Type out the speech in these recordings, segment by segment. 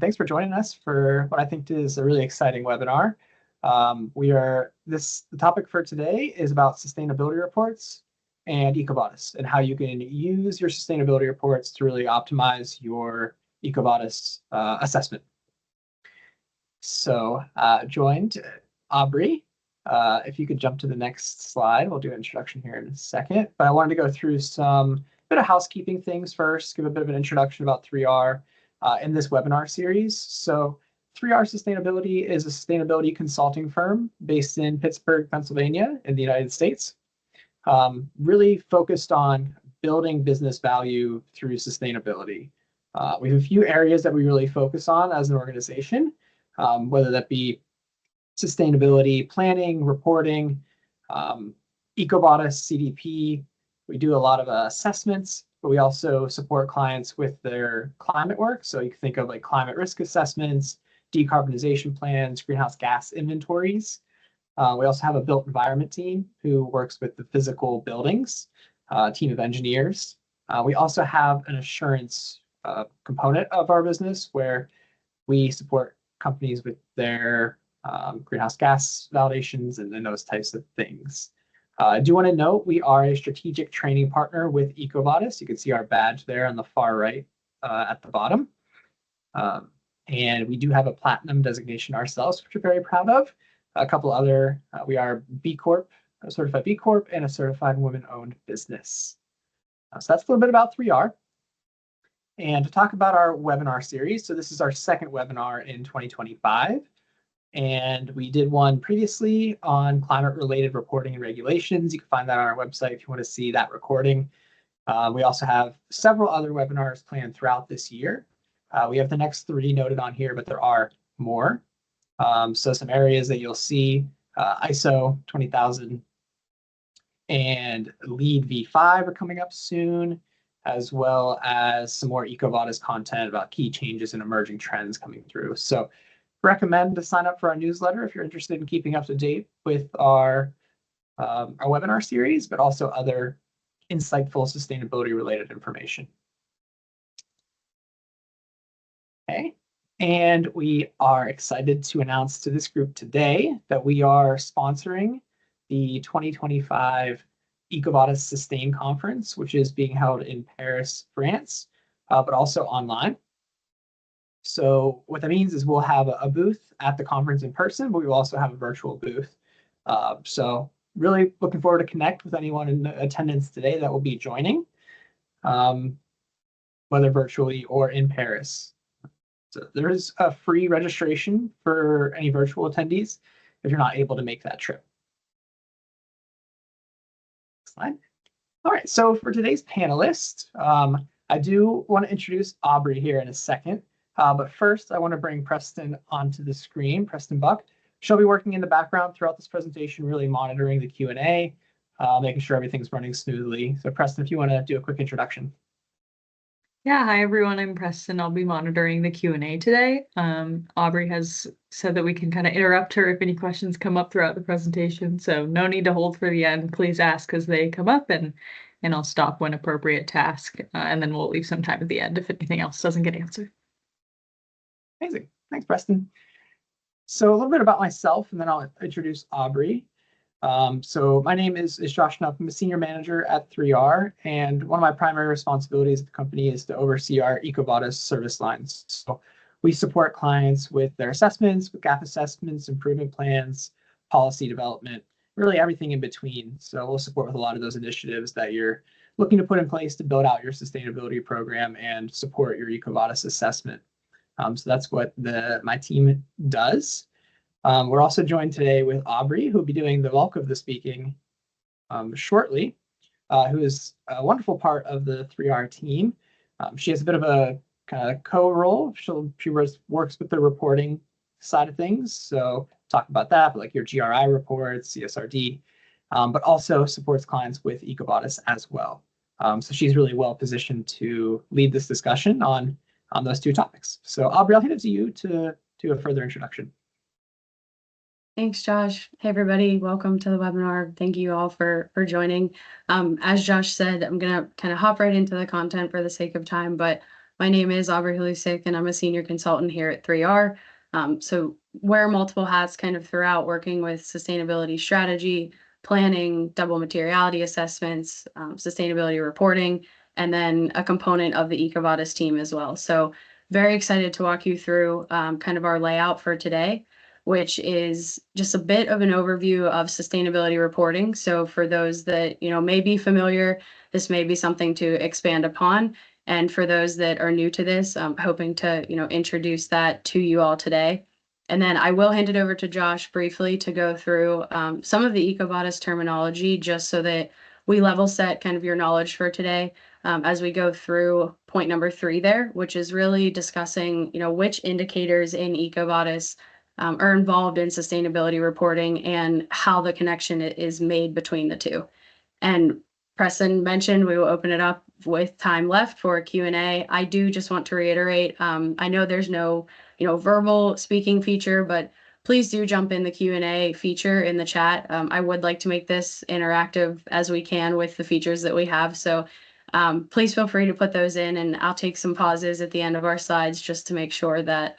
Thanks for joining us for what I think is a really exciting webinar. The topic for today is about sustainability reports and EcoVadis and how you can use your sustainability reports to really optimize your EcoVadis assessment. So joined Aubrey. If you could jump to the next slide, we'll do an introduction here in a second. But I wanted to go through some bit of housekeeping things first, give a bit of an introduction about 3R in this webinar series. So 3R Sustainability is a sustainability consulting firm based in Pittsburgh, Pennsylvania in the United States, really focused on building business value through sustainability. We have a few areas that we really focus on as an organization, whether that be sustainability planning, reporting, EcoVadis, CDP. We do a lot of assessments, but we also support clients with their climate work. So you can think of like climate risk assessments, decarbonization plans, greenhouse gas inventories. We also have a built environment team who works with the physical buildings, team of engineers. We also have an assurance component of our business where we support companies with their greenhouse gas validations and those types of things. I do want to note we are a strategic training partner with EcoVadis. You can see our badge there on the far right at the bottom. And we do have a platinum designation ourselves, which we're very proud of. A couple other, we are B Corp, a certified B Corp, and a certified women-owned business. So that's a little bit about 3R. And to talk about our webinar series, so this is our second webinar in 2025. And we did one previously on climate-related reporting and regulations. You can find that on our website if you want to see that recording. We also have several other webinars planned throughout this year. We have the next 3 noted on here, but there are more. So some areas that you'll see, ISO 20000 and LEED V5 are coming up soon, as well as some more EcoVadis content about key changes and emerging trends coming through. So recommend to sign up for our newsletter if you're interested in keeping up to date with our webinar series, but also other insightful sustainability related information. Okay, and we are excited to announce to this group today that we are sponsoring the 2025 EcoVadis Sustain Conference, which is being held in Paris, France, but also online. So what that means is we'll have a booth at the conference in person, but we will also have a virtual booth. So really looking forward to connect with anyone in attendance today that will be joining, whether virtually or in Paris. So there is a free registration for any virtual attendees if you're not able to make that trip. Next slide. All right, so for today's panelist, I do want to introduce Aubrey here in a second. But first, I want to bring Preston onto the screen, Preston Buck. She'll be working in the background throughout this presentation, really monitoring the Q&A, making sure everything's running smoothly. So Preston, if you want to do a quick introduction. Yeah, hi everyone, I'm Preston. I'll be monitoring the Q&A today. Aubrey has said that we can kind of interrupt her if any questions come up throughout the presentation. So no need to hold for the end. Please ask as they come up and I'll stop when appropriate to ask. And then we'll leave some time at the end if anything else doesn't get answered. Amazing. Thanks, Preston. So a little bit about myself, and then I'll introduce Aubrey. So my name is Josh Knupp. I'm a senior manager at 3R, and one of my primary responsibilities at the company is to oversee our EcoVadis service lines. So we support clients with their assessments, with gap assessments, improvement plans, policy development, really everything in between. So we'll support with a lot of those initiatives that you're looking to put in place to build out your sustainability program and support your EcoVadis assessment. So that's what my team does. We're also joined today with Aubrey, who will be doing the bulk of the speaking shortly, who is a wonderful part of the 3R team. She has a bit of a kind of co-role. She works with the reporting side of things, so talk about that, but like your GRI reports, CSRD, but also supports clients with EcoVadis as well. So she's really well positioned to lead this discussion on those 2 topics. So Aubrey, I'll hand it to you to do a further introduction. Thanks, Josh. Hey, everybody. Welcome to the webinar. Thank you all for joining. As Josh said, I'm going to kind of hop right into the content for the sake of time, but My name is Aubrey Halusik, and I'm a senior consultant here at 3R. So wear multiple hats kind of throughout, working with sustainability strategy, planning, double materiality assessments, sustainability reporting, and then a component of the EcoVadis team as well. So very excited to walk you through kind of our layout for today, which is just a bit of an overview of sustainability reporting. So for those that, may be familiar, this may be something to expand upon. And for those that are new to this, I'm hoping to, introduce that to you all today. And then I will hand it over to Josh briefly to go through some of the EcoVadis terminology, just so that we level set kind of your knowledge for today as we go through point number 3 there, which is really discussing, which indicators in EcoVadis are involved in sustainability reporting and how the connection is made between the two. And Preston mentioned we will open it up with time left for a Q&A. I do just want to reiterate, I know there's no, verbal speaking feature, but please do jump in the Q&A feature in the chat. I would like to make this interactive as we can with the features that we have. So please feel free to put those in, and I'll take some pauses at the end of our slides just to make sure that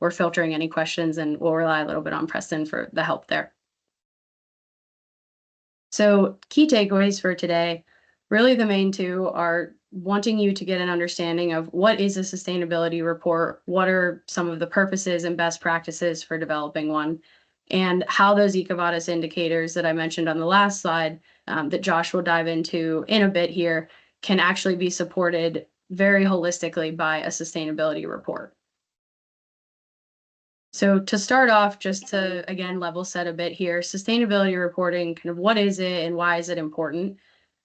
we're filtering any questions, and we'll rely a little bit on Preston for the help there. So key takeaways for today, really the main two are wanting you to get an understanding of what is a sustainability report, what are some of the purposes and best practices for developing one, and how those EcoVadis indicators that I mentioned on the last slide that Josh will dive into in a bit here can actually be supported very holistically by a sustainability report. So to start off, just to, again, level set a bit here, sustainability reporting, kind of what is it and why is it important?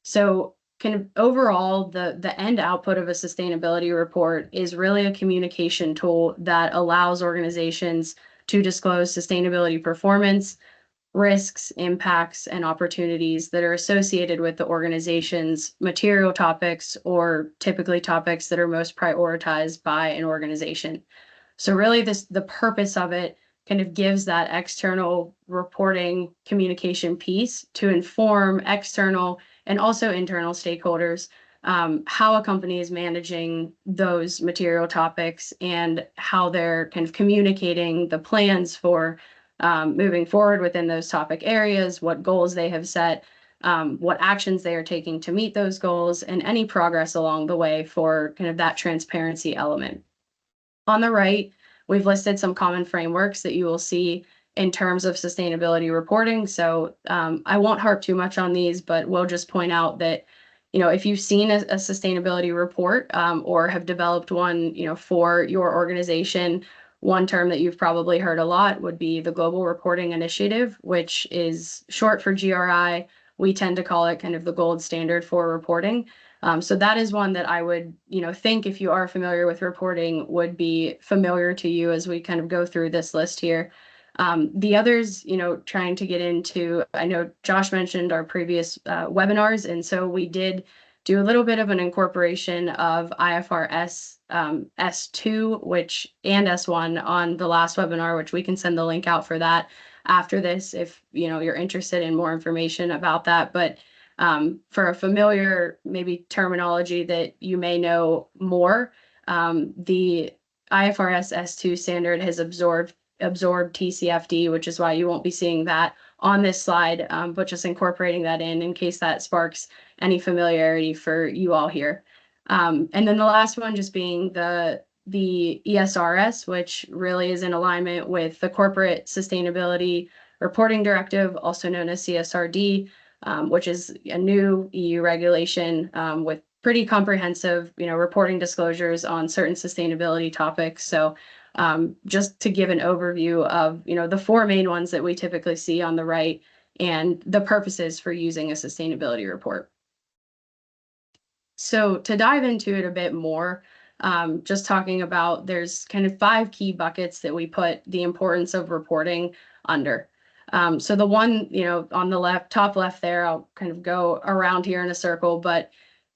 So kind of overall, the end output of a sustainability report is really a communication tool that allows organizations to disclose sustainability performance, risks, impacts, and opportunities that are associated with the organization's material topics, or typically topics that are most prioritized by an organization. So really the purpose of it kind of gives that external reporting communication piece to inform external and also internal stakeholders how a company is managing those material topics and how they're kind of communicating the plans for moving forward within those topic areas, what goals they have set, what actions they are taking to meet those goals, and any progress along the way for kind of that transparency element. On the right, we've listed some common frameworks that you will see in terms of sustainability reporting. So I won't harp too much on these, but we'll just point out that, if you've seen a sustainability report or have developed one, for your organization, one term that you've probably heard a lot would be the Global Reporting Initiative, which is short for GRI. We tend to call it kind of the gold standard for reporting. So that is one that I would, think if you are familiar with reporting would be familiar to you as we kind of go through this list here. The others, trying to get into, I know Josh mentioned our previous webinars, and so we did do a little bit of an incorporation of IFRS S2 and S1 on the last webinar, which we can send the link out for that after this if you're interested in more information about that. But for a familiar maybe terminology that you may know more, the IFRS S2 standard has absorbed TCFD, which is why you won't be seeing that on this slide, but just incorporating that in case that sparks any familiarity for you all here. And then the last one just being the ESRS, which really is in alignment with the Corporate Sustainability Reporting Directive, also known as CSRD, which is a new EU regulation with pretty comprehensive, reporting disclosures on certain sustainability topics. So just to give an overview of, the 4 main ones that we typically see on the right and the purposes for using a sustainability report. So to dive into it a bit more, just talking about, there's kind of 5 key buckets that we put the importance of reporting under. So the one, on the top left there, I'll kind of go around here in a circle, but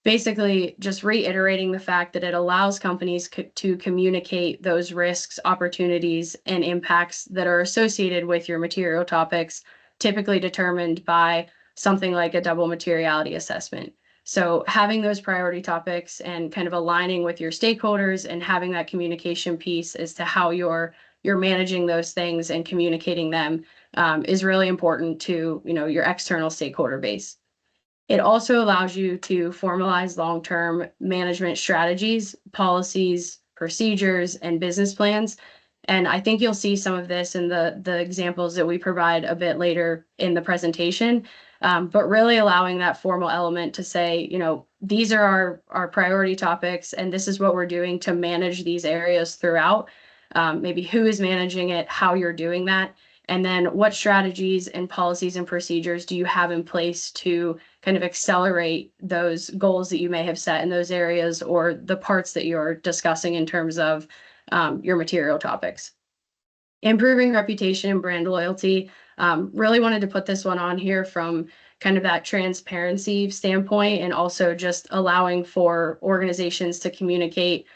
basically just reiterating the fact that it allows companies to communicate those risks, opportunities, and impacts that are associated with your material topics, typically determined by something like a double materiality assessment. So having those priority topics and kind of aligning with your stakeholders and having that communication piece as to how you're managing those things and communicating them is really important to, your external stakeholder base. It also allows you to formalize long-term management strategies, policies, procedures, and business plans. And I think you'll see some of this in the examples that we provide a bit later in the presentation. But really allowing that formal element to say, these are our priority topics, and this is what we're doing to manage these areas throughout. Maybe who is managing it, how you're doing that, and then what strategies and policies and procedures do you have in place to kind of accelerate those goals that you may have set in those areas or the parts that you're discussing in terms of your material topics. Improving reputation and brand loyalty. Really wanted to put this one on here from kind of that transparency standpoint, and also just allowing for organizations to communicate,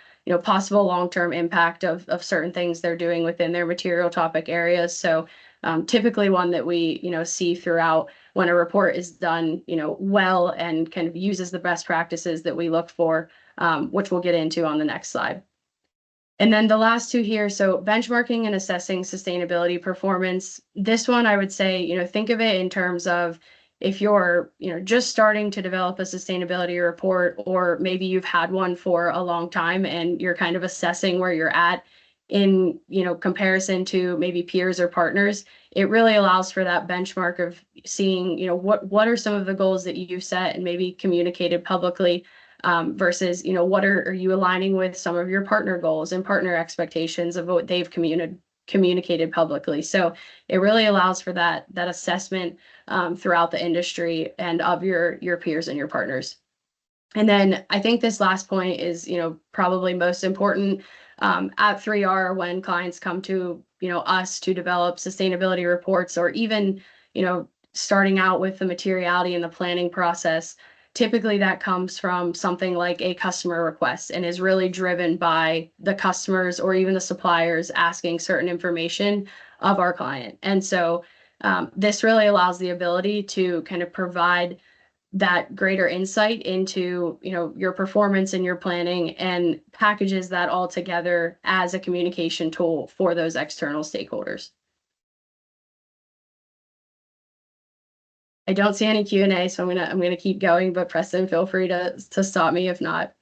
possible long-term impact of certain things they're doing within their material topic areas. So typically one that we, see throughout when a report is done, well, and kind of uses the best practices that we look for, which we'll get into on the next slide. And then the last two here, so benchmarking and assessing sustainability performance. This one, I would say, think of it in terms of if you're, just starting to develop a sustainability report, or maybe you've had one for a long time and you're kind of assessing where you're at in, comparison to maybe peers or partners. It really allows for that benchmark of seeing, what are some of the goals that you've set and maybe communicated publicly, versus, what are you aligning with some of your partner goals and partner expectations of what they've communicated publicly. So it really allows for that assessment throughout the industry and of your peers and your partners. And then I think this last point is, probably most important at 3R when clients come to, us to develop sustainability reports, or even, starting out with the materiality and the planning process. Typically that comes from something like a customer request and is really driven by the customers or even the suppliers asking certain information of our client. And so this really allows the ability to kind of provide that greater insight into, your performance and your planning, and packages that all together as a communication tool for those external stakeholders. I don't see any Q&A, so I'm gonna keep going, but Preston, feel free to stop me if not.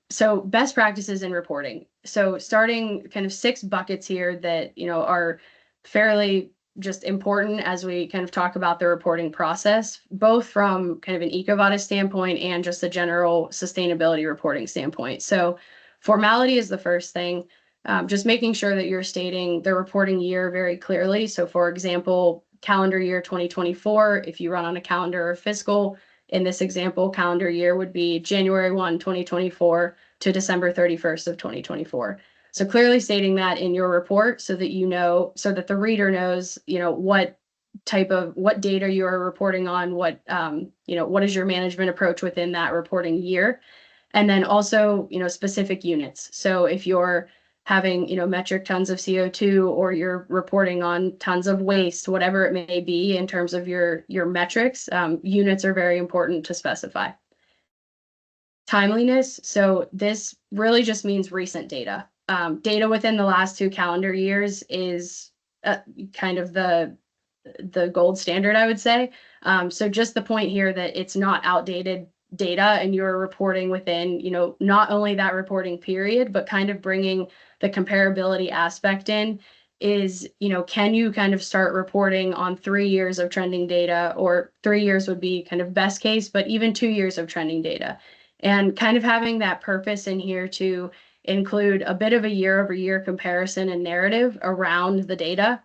So best practices in reporting. So starting kind of 6 buckets here that, are fairly just important as we kind of talk about the reporting process, both from kind of an EcoVadis standpoint and just a general sustainability reporting standpoint. So formality is the first thing. Just making sure that you're stating the reporting year very clearly. So for example, calendar year 2024, if you run on a calendar or fiscal, in this example, calendar year would be January 1, 2024 to December 31st of 2024. So clearly stating that in your report so that so that the reader knows, what data you are reporting on, what is your management approach within that reporting year. And then also, specific units. So if you're having, metric tons of CO2, or you're reporting on tons of waste, whatever it may be in terms of your metrics, units are very important to specify. Timeliness. So this really just means recent data. Data within the last 2 calendar years is kind of the gold standard, I would say. So just the point here that it's not outdated data, and you're reporting within, not only that reporting period, but kind of bringing the comparability aspect in is, can you kind of start reporting on 3 years of trending data, or 3 years would be kind of best case, but even 2 years of trending data, and kind of having that purpose in here to include a bit of a year-over-year comparison and narrative around the data.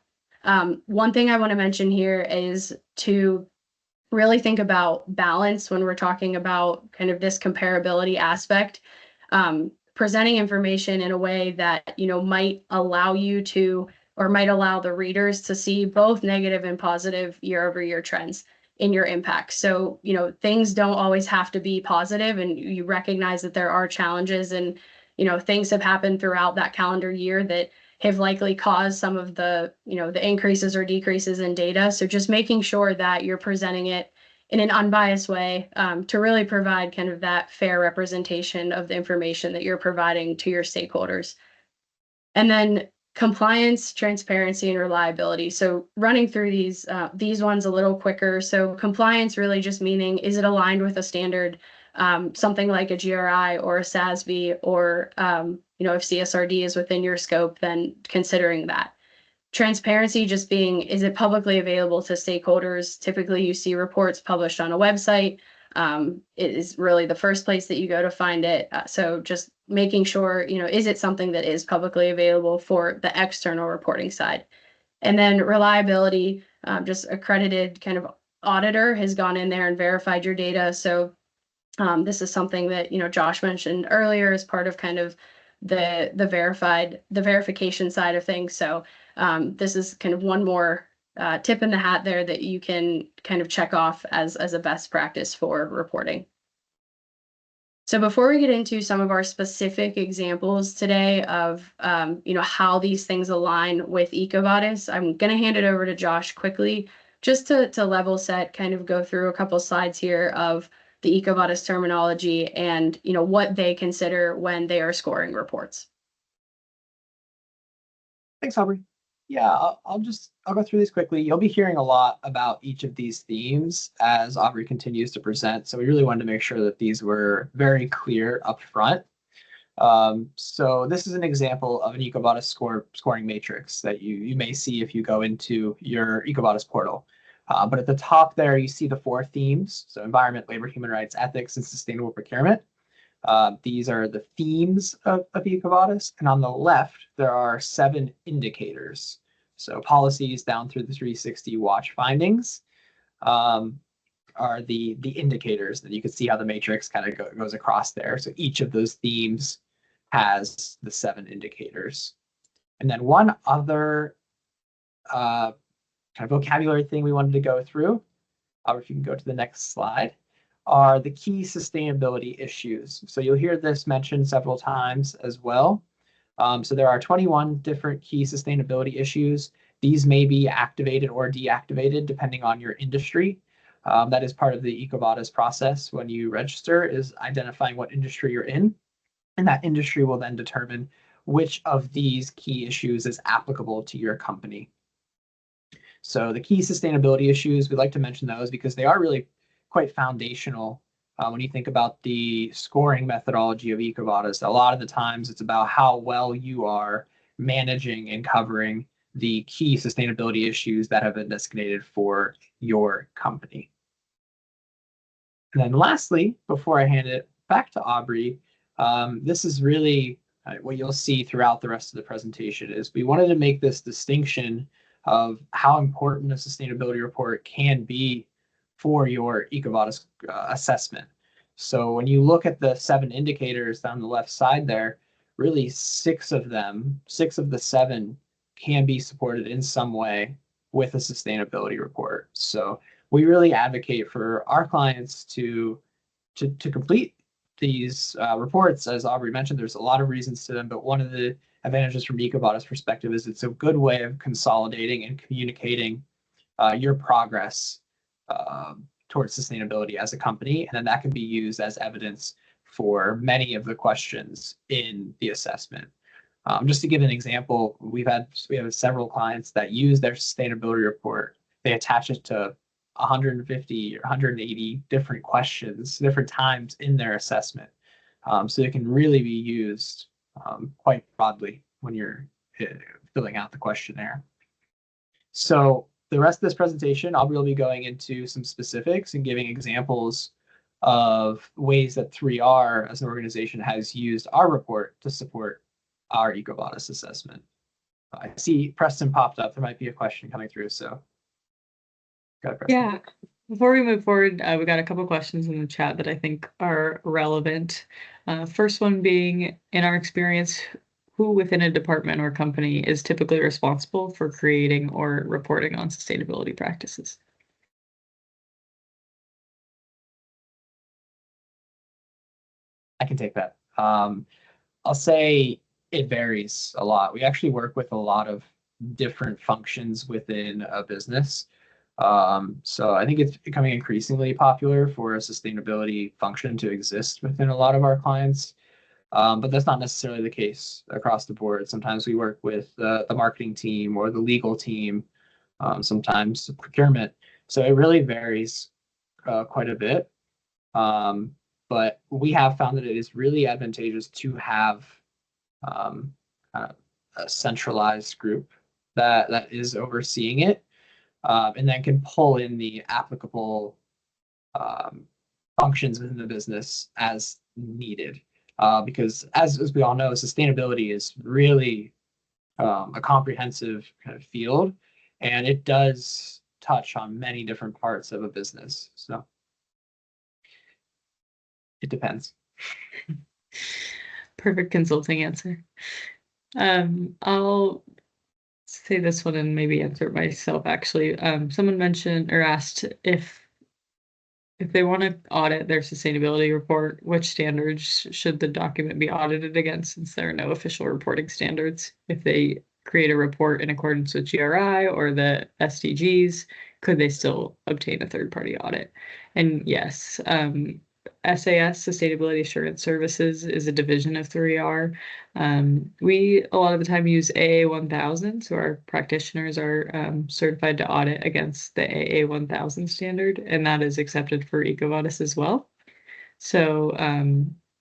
One thing I want to mention here is to really think about balance when we're talking about kind of this comparability aspect. Presenting information in a way that, might allow you to, or might allow the readers to see both negative and positive year-over-year trends in your impact. So, things don't always have to be positive, and you recognize that there are challenges, and, things have happened throughout that calendar year that have likely caused some of the, the increases or decreases in data. So just making sure that you're presenting it in an unbiased way, to really provide kind of that fair representation of the information that you're providing to your stakeholders. And then compliance, transparency, and reliability. So running through these ones a little quicker. So compliance really just meaning, is it aligned with a standard, something like a GRI or a SASB, or if CSRD is within your scope, then considering that. Transparency just being, is it publicly available to stakeholders? Typically, you see reports published on a website. It is really the first place that you go to find it. So just making sure, is it something that is publicly available for the external reporting side? And then reliability, just accredited kind of auditor has gone in there and verified your data. So this is something that, Josh mentioned earlier as part of kind of the verification side of things. So this is kind of one more tip in the hat there that you can kind of check off as a best practice for reporting. So before we get into some of our specific examples today of how these things align with EcoVadis, I'm going to hand it over to Josh quickly just to level set, kind of go through a couple slides here of the EcoVadis terminology and what they consider when they are scoring reports. Thanks, Aubrey. Yeah, I'll go through these quickly. You'll be hearing a lot about each of these themes as Aubrey continues to present. So we really wanted to make sure that these were very clear up front. So this is an example of an EcoVadis scoring matrix that you may see if you go into your EcoVadis portal. But at the top there, you see the 4 themes. So environment, labor, human rights, ethics, and sustainable procurement. These are the themes of EcoVadis. And on the left, there are 7 indicators. So policies down through the 360 watch findings are the indicators that you can see how the matrix kind of goes across there. So each of those themes has the 7 indicators. And then one other kind of vocabulary thing we wanted to go through, if you can go to the next slide, are the key sustainability issues. So you'll hear this mentioned several times as well. So there are 21 different key sustainability issues. These may be activated or deactivated depending on your industry. That is part of the EcoVadis process when you register, is identifying what industry you're in. And that industry will then determine which of these key issues is applicable to your company. So the key sustainability issues, we like to mention those because they are really quite foundational when you think about the scoring methodology of EcoVadis. A lot of the times it's about how well you are managing and covering the key sustainability issues that have been designated for your company. And then lastly, before I hand it back to Aubrey, this is really what you'll see throughout the rest of the presentation is we wanted to make this distinction of how important a sustainability report can be for your EcoVadis assessment. So when you look at the 7 indicators down the left side there, really 6 of the 7 can be supported in some way with a sustainability report. So we really advocate for our clients to complete these reports. As Aubrey mentioned, there's a lot of reasons to them, but one of the advantages from EcoVadis perspective is it's a good way of consolidating and communicating your progress towards sustainability as a company, and then that can be used as evidence for many of the questions in the assessment. Just to give an example, we have several clients that use their sustainability report. They attach it to 150 or 180 different questions, different times in their assessment. So it can really be used quite broadly when you're filling out the questionnaire. So the rest of this presentation, I'll really be going into some specifics and giving examples of ways that 3R as an organization has used our report to support our EcoVadis assessment. I see Preston popped up. There might be a question coming through, so go ahead, Preston. Yeah. Before we move forward, we got a couple questions in the chat that I think are relevant. First one being, in our experience, who within a department or company is typically responsible for creating or reporting on sustainability practices? I can take that. I'll say it varies a lot. We actually work with a lot of different functions within a business. So I think it's becoming increasingly popular for a sustainability function to exist within a lot of our clients. But that's not necessarily the case across the board. Sometimes we work with the marketing team or the legal team, sometimes the procurement. So it really varies quite a bit. But we have found that it is really advantageous to have um, kind of a centralized group that is overseeing it, and then can pull in the applicable um, functions within the business as needed. Because as we all know, sustainability is really a comprehensive kind of field, and it does touch on many different parts of a business. So it depends. Perfect consulting answer. I'll say this one and maybe answer it myself, actually. Someone mentioned or asked if they want to audit their sustainability report, which standards should the document be audited against, since there are no official reporting standards? If they create a report in accordance with GRI or the SDGs, could they still obtain a third-party audit? And yes, SAS, Sustainability Assurance Services, is a division of 3R. We a lot of the time use AA1000, so our practitioners are certified to audit against the AA1000 standard, and that is accepted for EcoVadis as well. So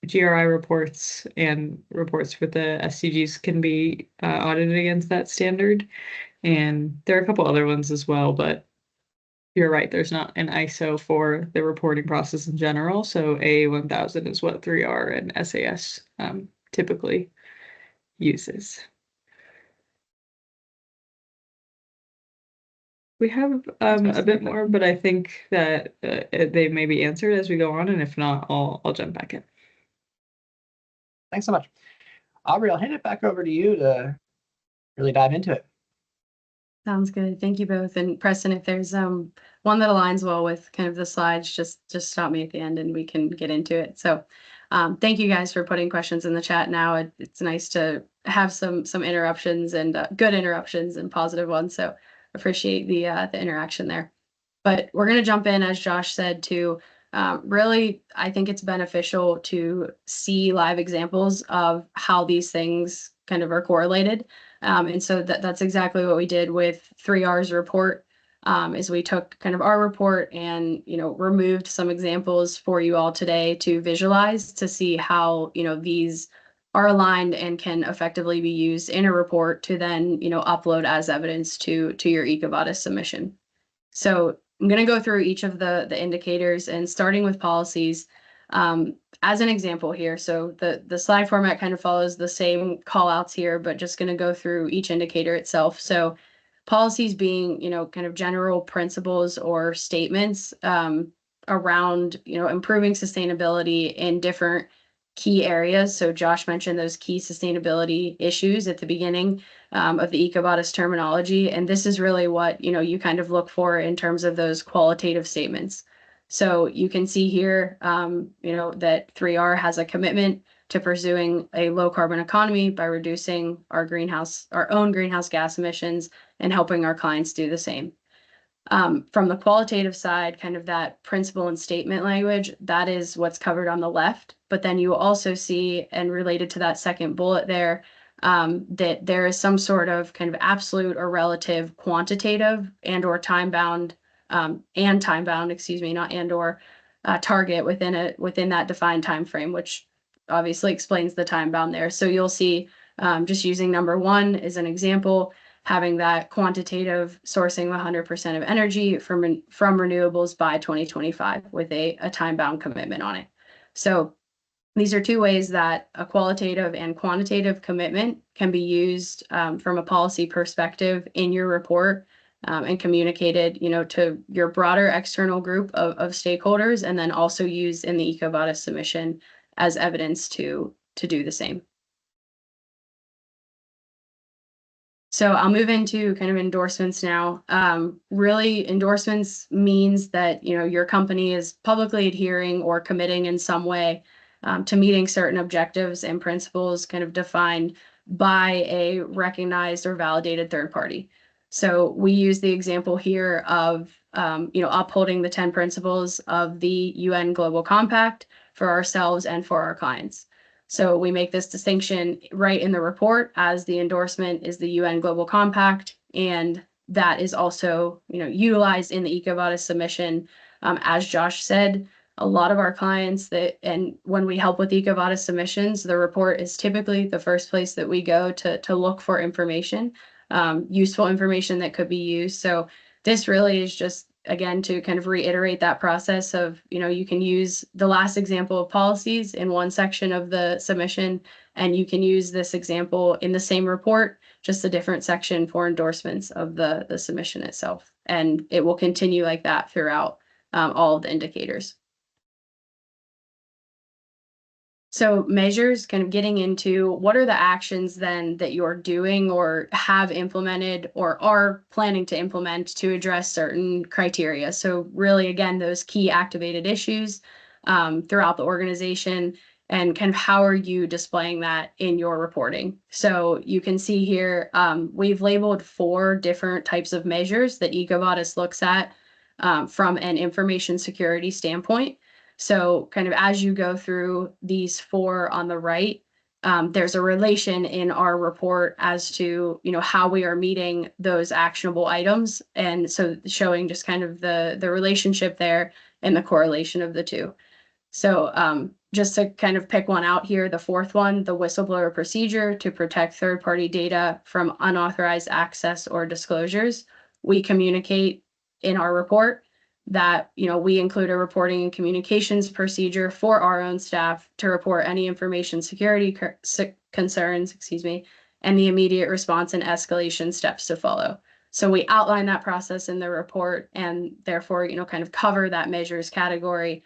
GRI reports and reports with the SDGs can be audited against that standard, and there are a couple other ones as well, but you're right, there's not an ISO for the reporting process in general, so AA1000 is what 3R and SAS typically uses. We have a bit more, but I think that they may be answered as we go on, and if not, I'll jump back in. Thanks so much. Aubrey, I'll hand it back over to you to really dive into it. Sounds good. Thank you both. And Preston, if there's one that aligns well with kind of the slides, just stop me at the end and we can get into it. So thank you guys for putting questions in the chat now. It's nice to have some interruptions and good interruptions and positive ones. So appreciate the interaction there. But we're going to jump in, as Josh said, to really, I think it's beneficial to see live examples of how these things kind of are correlated. And so that's exactly what we did with 3R's report, is we took kind of our report and, removed some examples for you all today to visualize, to see how, these are aligned and can effectively be used in a report to then, upload as evidence to your EcoVadis submission. So I'm going to go through each of the indicators, and starting with policies, as an example here. So the slide format kind of follows the same call outs here, but just going to go through each indicator itself. So policies being, kind of general principles or statements around, improving sustainability in different key areas. So Josh mentioned those key sustainability issues at the beginning of the EcoVadis terminology. And this is really what, you kind of look for in terms of those qualitative statements. So you can see here, that 3R has a commitment to pursuing a low carbon economy by reducing our own greenhouse gas emissions and helping our clients do the same. From the qualitative side, kind of that principle and statement language, that is what's covered on the left. But then you also see, and related to that second bullet there, that there is some sort of kind of absolute or relative quantitative and or time-bound, target within that defined time frame, which obviously explains the time bound there. So you'll see, just using number 1 as an example, having that quantitative sourcing of 100% of energy from renewables by 2025 with a time-bound commitment on it. So these are 2 ways that a qualitative and quantitative commitment can be used from a policy perspective in your report, and communicated, to your broader external group of stakeholders, and then also used in the EcoVadis submission as evidence to do the same. So I'll move into kind of endorsements now. Really, endorsements means that, your company is publicly adhering or committing in some way to meeting certain objectives and principles kind of defined by a recognized or validated third party. So we use the example here of, upholding the 10 principles of the UN Global Compact for ourselves and for our clients. So we make this distinction right in the report, as the endorsement is the UN Global Compact, and that is also, utilized in the EcoVadis submission. As Josh said, a lot of our clients and when we help with EcoVadis submissions, the report is typically the first place that we go to look for information, useful information that could be used. So this really is just, again, to kind of reiterate that process of, you can use the last example of policies in one section of the submission, and you can use this example in the same report, just a different section for endorsements of the submission itself. And it will continue like that throughout all of the indicators. So measures, kind of getting into what are the actions then that you're doing or have implemented or are planning to implement to address certain criteria. So really, again, those key activated issues throughout the organization, and kind of how are you displaying that in your reporting. So you can see here, we've labeled 4 different types of measures that EcoVadis looks at from an information security standpoint. So kind of as you go through these 4 on the right, there's a relation in our report as to, how we are meeting those actionable items. And so showing just kind of the relationship there and the correlation of the 2. So just to kind of pick one out here, the 4th one, the whistleblower procedure to protect third-party data from unauthorized access or disclosures. We communicate in our report that, we include a reporting and communications procedure for our own staff to report any information security concerns, and the immediate response and escalation steps to follow. So we outline that process in the report, and therefore, kind of cover that measures category,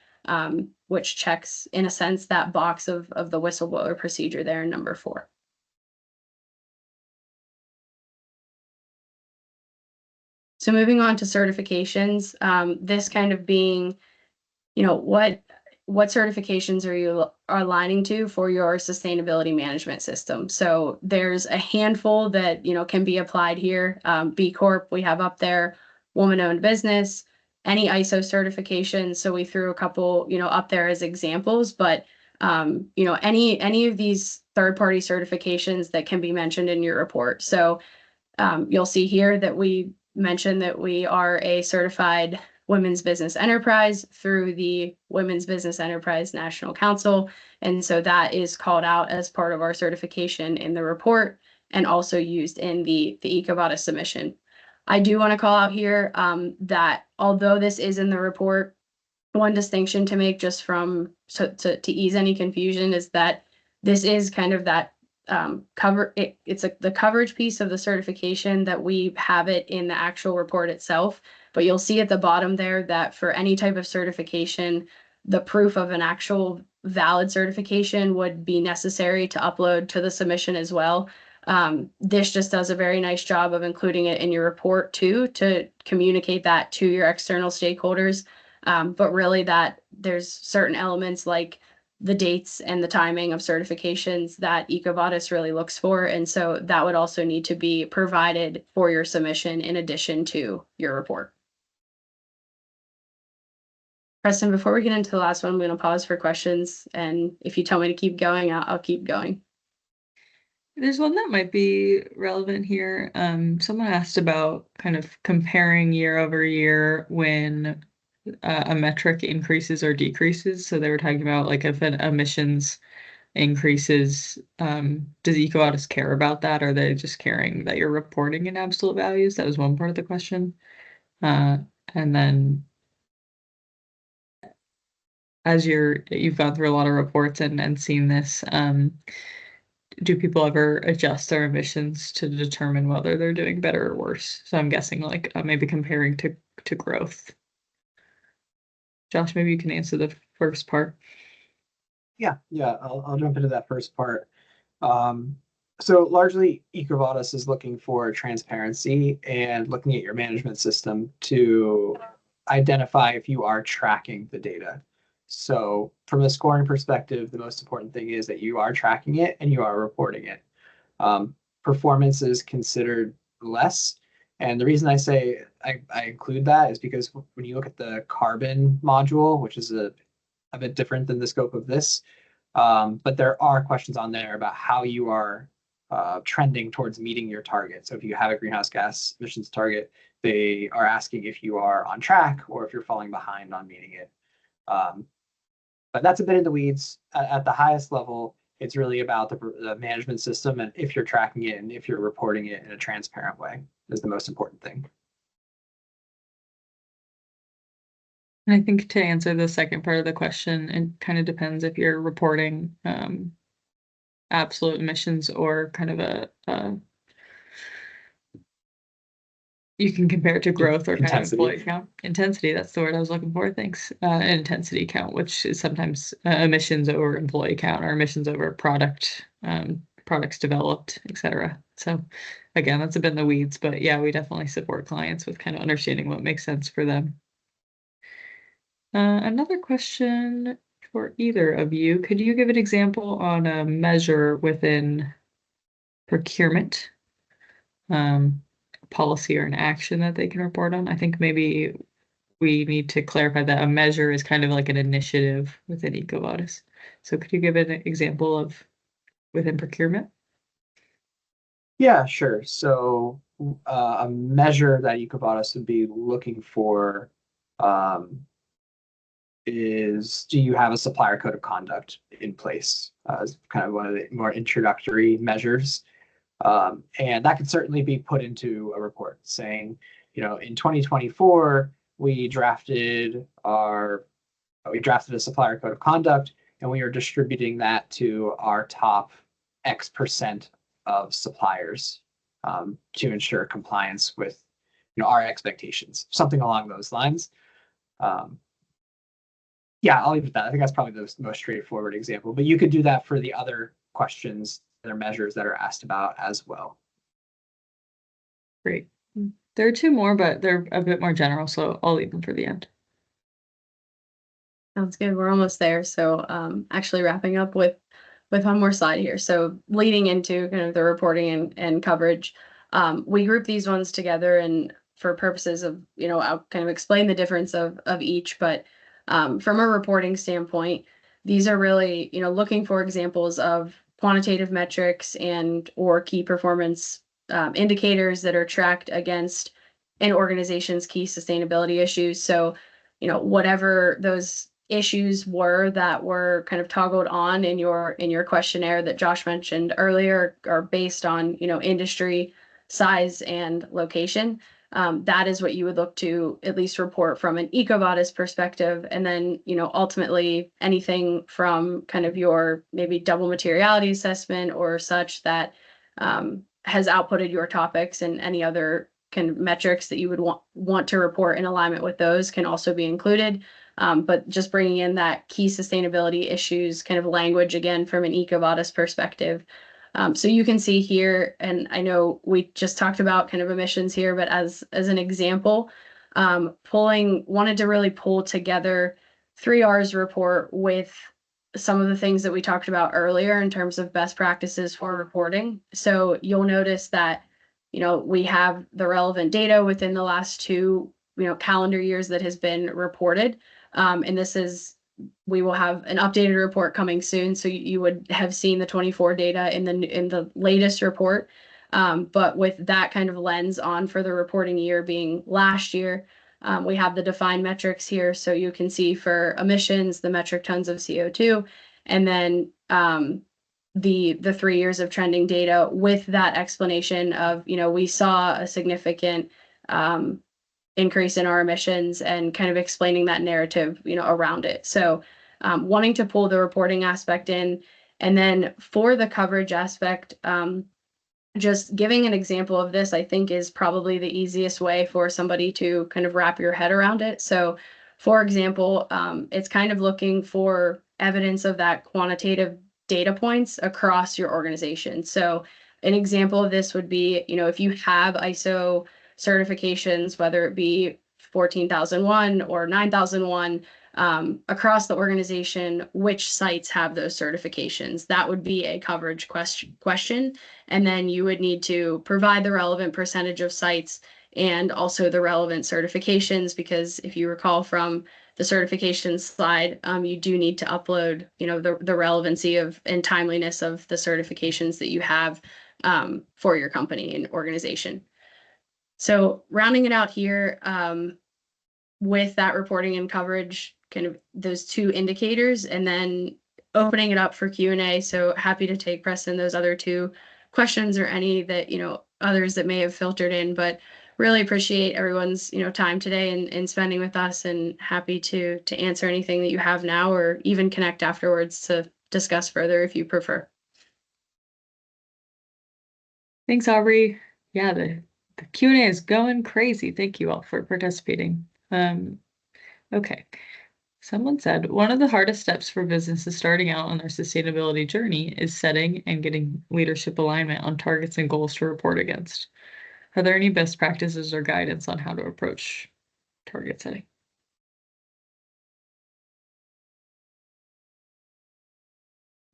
which checks, in a sense, that box of the whistleblower procedure there in number 4. So moving on to certifications, this kind of being, what certifications are you aligning to for your sustainability management system? So there's a handful that, can be applied here. B Corp, we have up there, woman-owned business, any ISO certifications. So we threw a couple, up there as examples, but, any of these third-party certifications that can be mentioned in your report. So you'll see here that we mentioned that we are a certified women's business enterprise through the Women's Business Enterprise National Council. And so that is called out as part of our certification in the report and also used in the EcoVadis submission. I do want to call out here that although this is in the report, one distinction to make just from to ease any confusion is that this is kind of that it's the coverage piece of the certification that we have it in the actual report itself. But you'll see at the bottom there that for any type of certification, the proof of an actual valid certification would be necessary to upload to the submission as well. This just does a very nice job of including it in your report too, to communicate that to your external stakeholders. But really that there's certain elements like the dates and the timing of certifications that EcoVadis really looks for. And so that would also need to be provided for your submission in addition to your report. Preston, before we get into the last one, I'm going to pause for questions. And if you tell me to keep going, I'll keep going. There's one that might be relevant here. Someone asked about kind of comparing year over year when a metric increases or decreases. So they were talking about like if an emissions increases, does EcoVadis care about that? Or are they just caring that you're reporting in absolute values? That was one part of the question. And then as you've gone through a lot of reports and seen this, do people ever adjust their emissions to determine whether they're doing better or worse? So I'm guessing like maybe comparing to growth. Josh, maybe you can answer the first part. Yeah, I'll jump into that first part. So largely EcoVadis is looking for transparency and looking at your management system to identify if you are tracking the data. So from a scoring perspective, the most important thing is that you are tracking it and you are reporting it. Performance is considered less, And the reason I say I include that is because when you look at the carbon module, which is a bit different than the scope of this, but there are questions on there about how you are trending towards meeting your target. So if you have a greenhouse gas emissions target, they are asking if you are on track or if you're falling behind on meeting it. But that's a bit in the weeds. At the highest level, it's really about the management system and if you're tracking it and if you're reporting it in a transparent way is the most important thing. And I think to answer the second part of the question, it kind of depends if you're reporting absolute emissions or kind of a you can compare it to growth or kind of employee count. Intensity, that's the word I was looking for. Thanks. Intensity count, which is sometimes emissions over employee count or emissions over products developed, etc. So again, that's a bit in the weeds, but yeah, we definitely support clients with kind of understanding what makes sense for them. Another question for either of you, could you give an example on a measure within procurement? Policy or an action that they can report on. I think maybe we need to clarify that a measure is kind of like an initiative within EcoVadis. So could you give an example of within procurement? Yeah, sure. So a measure that EcoVadis would be looking for is, do you have a supplier code of conduct in place? As kind of one of the more introductory measures. And that could certainly be put into a report saying, in 2024, we drafted a supplier code of conduct, and we are distributing that to our top X% of suppliers to ensure compliance with our expectations, something along those lines. Yeah, I'll leave it at that. I think that's probably the most straightforward example, but you could do that for the other questions or measures that are asked about as well. Great. There are two more, but they're a bit more general, so I'll leave them for the end. Sounds good. We're almost there. So actually wrapping up with one more slide here. So leading into kind of the reporting and coverage, we group these ones together and for purposes of, I'll kind of explain the difference of each, but from a reporting standpoint, these are really, looking for examples of quantitative metrics and or key performance indicators that are tracked against an organization's key sustainability issues. So, whatever those issues were that were kind of toggled on in your questionnaire that Josh mentioned earlier are based on, industry, size, and location. That is what you would look to at least report from an EcoVadis perspective. And then, ultimately anything from kind of your maybe double materiality assessment or such that has outputted your topics, and any other kind of metrics that you would want to report in alignment with those can also be included. But just bringing in that key sustainability issues kind of language again from an EcoVadis perspective. So you can see here, and I know we just talked about kind of emissions here, but as an example, wanted to really pull together 3R's report with some of the things that we talked about earlier in terms of best practices for reporting. So you'll notice that, we have the relevant data within the last 2, calendar years that has been reported. And we will have an updated report coming soon. So you would have seen the 24 data in the latest report. But with that kind of lens on for the reporting year being last year, we have the defined metrics here. So you can see for emissions, the metric tons of CO2, and then the 3 years of trending data with that explanation of, we saw a significant increase in our emissions and kind of explaining that narrative, around it. So wanting to pull the reporting aspect in, and then for the coverage aspect, just giving an example of this, I think is probably the easiest way for somebody to kind of wrap your head around it. So for example, it's kind of looking for evidence of that quantitative data points across your organization. So an example of this would be, if you have ISO certifications, whether it be 14001 or 9001, across the organization, which sites have those certifications. That would be a coverage question. And then you would need to provide the relevant percentage of sites and also the relevant certifications, because if you recall from the certification slide, you do need to upload, the relevancy of and timeliness of the certifications that you have for your company and organization. So rounding it out here, with that reporting and coverage, kind of those two indicators, and then opening it up for Q&A. So happy to take, Preston, those other two questions or any that, others that may have filtered in, but really appreciate everyone's, time today and spending with us, and happy to answer anything that you have now, or even connect afterwards to discuss further if you prefer. Thanks, Aubrey. Yeah, the Q&A is going crazy. Thank you all for participating. Okay. Someone said, one of the hardest steps for businesses starting out on their sustainability journey is setting and getting leadership alignment on targets and goals to report against. Are there any best practices or guidance on how to approach target setting?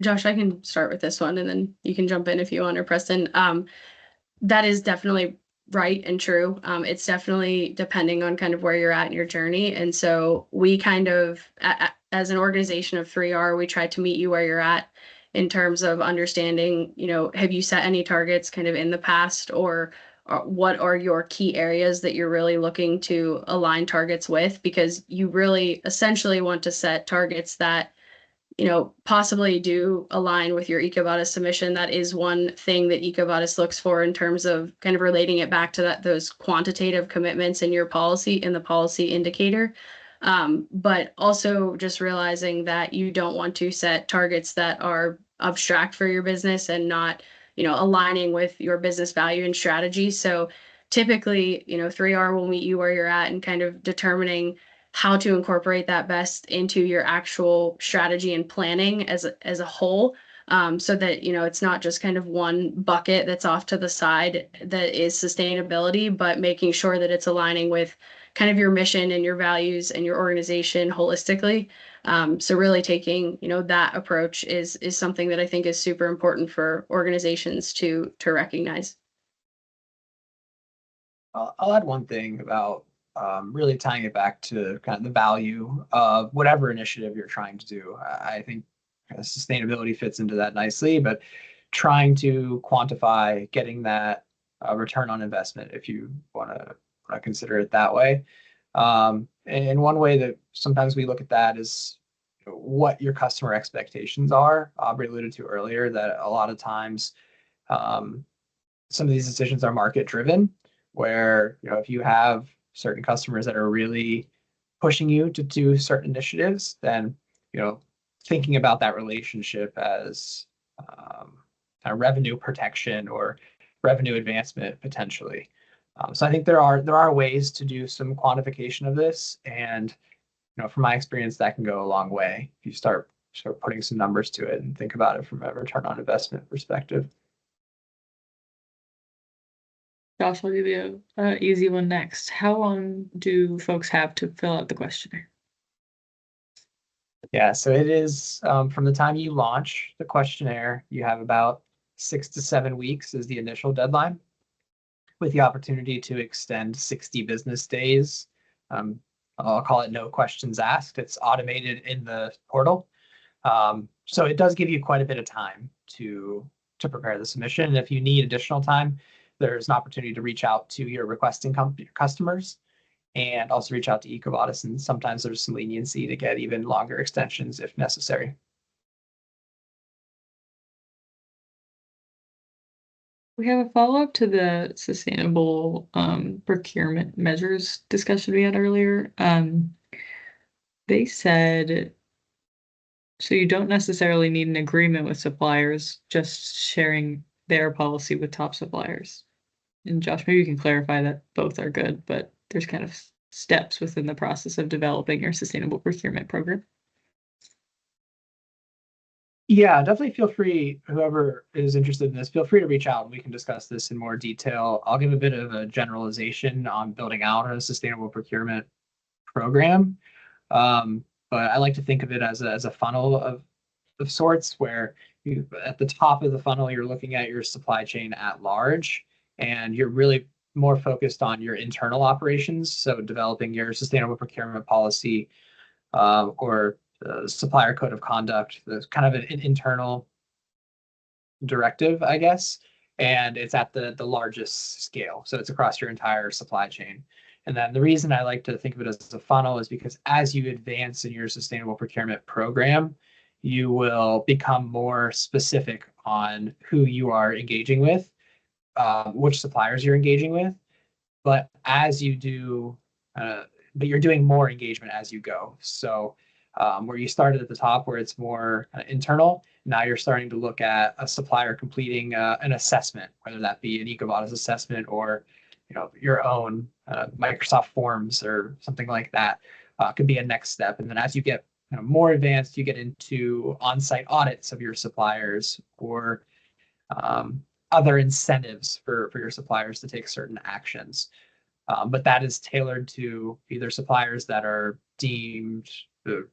Josh, I can start with this one, and then you can jump in if you want, or Preston. That is definitely right and true. It's definitely depending on kind of where you're at in your journey. And so we kind of, as an organization of 3R, we try to meet you where you're at in terms of understanding, have you set any targets kind of in the past, or what are your key areas that you're really looking to align targets with? Because you really essentially want to set targets that possibly do align with your EcoVadis submission. That is one thing that EcoVadis looks for in terms of kind of relating it back to those quantitative commitments in your policy, in the policy indicator. But also just realizing that you don't want to set targets that are abstract for your business and not, aligning with your business value and strategy. So typically, 3R will meet you where you're at and kind of determining how to incorporate that best into your actual strategy and planning as a whole, so that it's not just kind of one bucket that's off to the side that is sustainability, but making sure that it's aligning with kind of your mission and your values and your organization holistically. So really taking that approach is something that I think is super important for organizations to recognize. I'll add one thing about really tying it back to kind of the value of whatever initiative you're trying to do. I think sustainability fits into that nicely, but trying to quantify getting that return on investment, if you want to consider it that way. And one way that sometimes we look at that is what your customer expectations are. Aubrey alluded to earlier that a lot of times some of these decisions are market driven, where if you have certain customers that are really pushing you to do certain initiatives, then thinking about that relationship as a revenue protection or revenue advancement potentially. So I think there are ways to do some quantification of this, and from my experience, that can go a long way if you start putting some numbers to it and think about it from a return on investment perspective. Josh, I'll give you an easy one next. How long do folks have to fill out the questionnaire? Yeah, so it is from the time you launch the questionnaire, you have about 6 to 7 weeks is the initial deadline, with the opportunity to extend 60 business days. I'll call it no questions asked. It's automated in the portal. So it does give you quite a bit of time to prepare the submission. And if you need additional time, there's an opportunity to reach out to your requesting customers and also reach out to EcoVadis. And sometimes there's some leniency to get even longer extensions if necessary. We have a follow-up to the sustainable procurement measures discussion we had earlier. They said, so you don't necessarily need an agreement with suppliers, just sharing their policy with top suppliers. And Josh, maybe you can clarify that both are good, but there's kind of steps within the process of developing your sustainable procurement program. Yeah, definitely feel free, whoever is interested in this, feel free to reach out and we can discuss this in more detail. I'll give a bit of a generalization on building out a sustainable procurement program. but I like to think of it as a funnel of sorts, where you, at the top of the funnel, you're looking at your supply chain at large, and you're really more focused on your internal operations. So developing your sustainable procurement policy, or supplier code of conduct, the kind of an internal directive, I guess. And it's at the largest scale. So it's across your entire supply chain. And then the reason I like to think of it as a funnel is because as you advance in your sustainable procurement program, you will become more specific on who you are engaging with, which suppliers you're engaging with. But as you do, uh, but you're doing more engagement as you go. So where you started at the top, where it's more internal, now you're starting to look at a supplier completing an assessment, whether that be an EcoVadis assessment or your own Microsoft Forms or something like that. Could be a next step. And then as you get more advanced, you get into on-site audits of your suppliers, or other incentives for your suppliers to take certain actions. But that is tailored to either suppliers that are deemed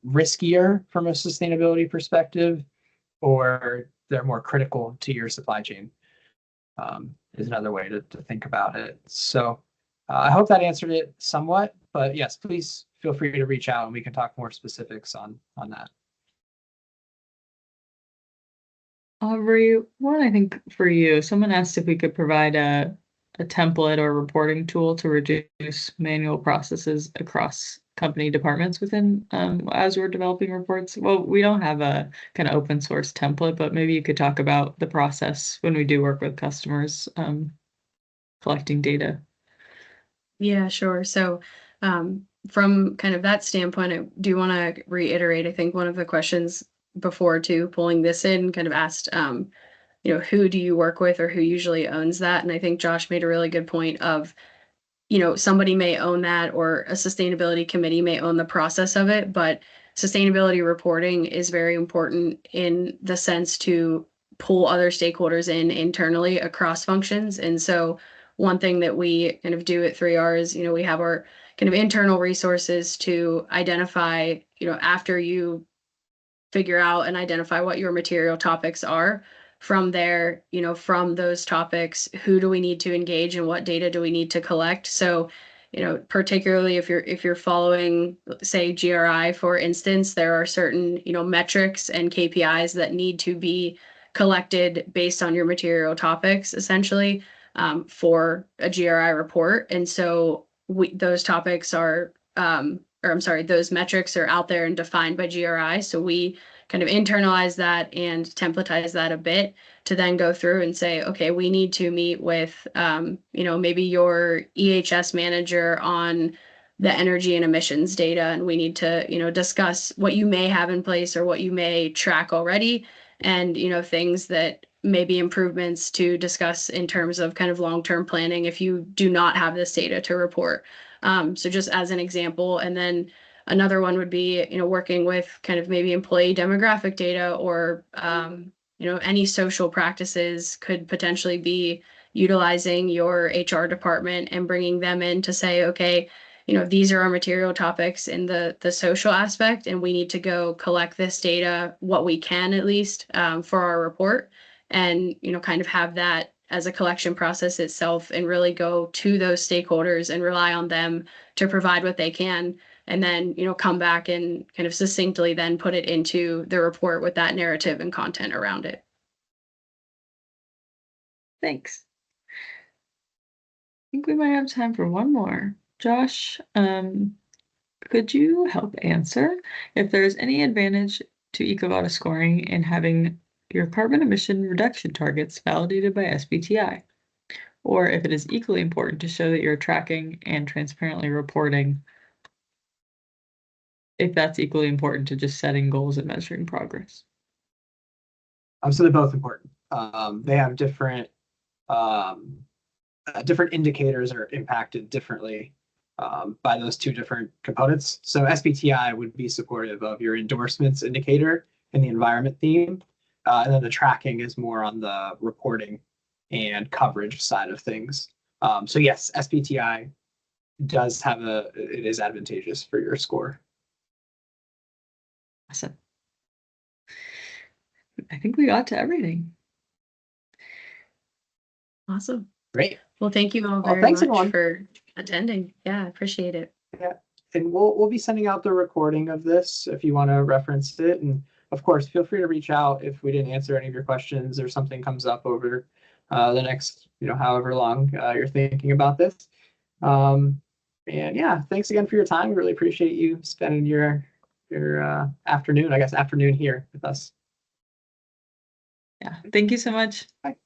riskier from a sustainability perspective, or they're more critical to your supply chain, is another way to think about it. So I hope that answered it somewhat, but yes, please feel free to reach out and we can talk more specifics on that. Aubrey, one, I think for you, someone asked if we could provide a template or reporting tool to reduce manual processes across company departments within as we're developing reports. Well, we don't have a kind of open source template, but maybe you could talk about the process when we do work with customers collecting data. Yeah, sure. So from kind of that standpoint, I do want to reiterate, I think one of the questions before too, pulling this in, kind of asked, who do you work with or who usually owns that? And I think Josh made a really good point of, somebody may own that or a sustainability committee may own the process of it, but sustainability reporting is very important in the sense to pull other stakeholders in internally across functions. And so one thing that we kind of do at 3R is, we have our kind of internal resources to identify, after you figure out and identify what your material topics are. From there, from those topics, who do we need to engage and what data do we need to collect? So, particularly if you're following, say, GRI, for instance, there are certain, metrics and KPIs that need to be collected based on your material topics, essentially, for a GRI report. And so those topics are, or I'm sorry, those metrics are out there and defined by GRI. So we kind of internalize that and templatize that a bit to then go through and say, okay, we need to meet with, maybe your EHS manager on the energy and emissions data. And we need to, discuss what you may have in place or what you may track already. And, things that may be improvements to discuss in terms of kind of long-term planning if you do not have this data to report. So just as an example, and then another one would be, working with kind of maybe employee demographic data or, any social practices could potentially be utilizing your HR department and bringing them in to say, okay, these are our material topics in the social aspect, and we need to go collect this data, what we can at least, for our report, and, kind of have that as a collection process itself and really go to those stakeholders and rely on them to provide what they can. And then, come back and kind of succinctly then put it into the report with that narrative and content around it. Thanks. I think we might have time for one more. Josh, could you help answer if there's any advantage to EcoVadis scoring in having your carbon emission reduction targets validated by SBTi, or if it is equally important to show that you're tracking and transparently reporting, if that's equally important to just setting goals and measuring progress? So they're both important. They have different indicators are impacted differently by those two different components. So SBTi would be supportive of your endorsements indicator and the environment theme. And then the tracking is more on the reporting and coverage side of things. So yes, SBTi does have it is advantageous for your score. Awesome. I think we got to everything. Awesome. Great. Well, thank you all Well, very thanks, much everyone. for attending. Yeah, I appreciate it. And we'll be sending out the recording of this if you want to reference it. And of course, feel free to reach out if we didn't answer any of your questions or something comes up over the next, however long you're thinking about this. And yeah, thanks again for your time. We really appreciate you spending your afternoon, I guess, afternoon here with us. Yeah, thank you so much. Bye.